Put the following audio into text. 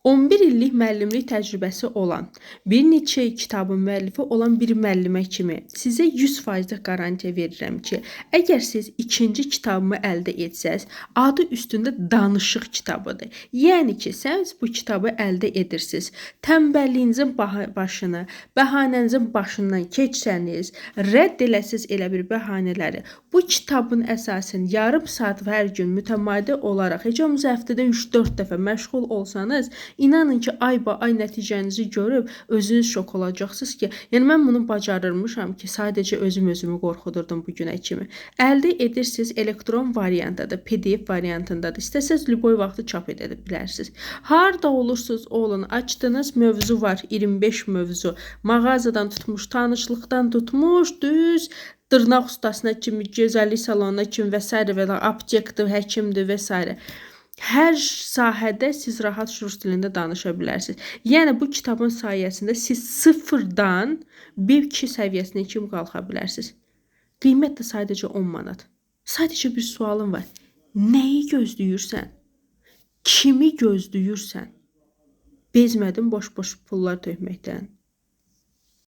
11 illik müəllimlik təcrübəsi olan, bir neçə kitabın müəllifi olan bir müəllimə kimi sizə 100% qarantiya verirəm ki, əgər siz ikinci kitabımı əldə etsəz, adı üstündə danışıq kitabıdır. Yəni ki, siz bu kitabı əldə edirsiniz. Tənbəlliyinizin başını, bəhanənizin başından keçsəniz, rədd eləsiz elə bir bəhanələri, bu kitabın əsasən yarım saat hər gün mütəmadi olaraq, heç olmasa həftədə 3-4 dəfə məşğul olsanız, İnanın ki, ay nəticənizi görüb özünüz şok olacaqsınız ki, yəni mən bunu bacarırmışam ki, sadəcə özümü qorxudurdum bu günə kimi. Əldə edirsiniz elektron variantdadır, PDF variantındadır. İstəsəz lüboy vaxtı çap edə bilərsiniz. Harda olursunuz olun, açdınız mövzu var, 25 mövzu. Mağazadan tutmuş, tanışlıqdan tutmuş, düz dırnaq ustasına kimi, gözəllik salonuna kimi və s. və aptekdir, həkimdir və s. Hər sahədə siz rahat rus dilində danışa bilərsiniz. Yəni bu kitabın sayəsində siz sıfırdan B2 səviyyəsinə kimi qalxa bilərsiniz. Qiymət də sadəcə 10 manat. Sadəcə bir sualım var. Nəyi gözləyirsən? Kimi gözləyirsən? Bezmədin boş-boş pullar tökməkdən.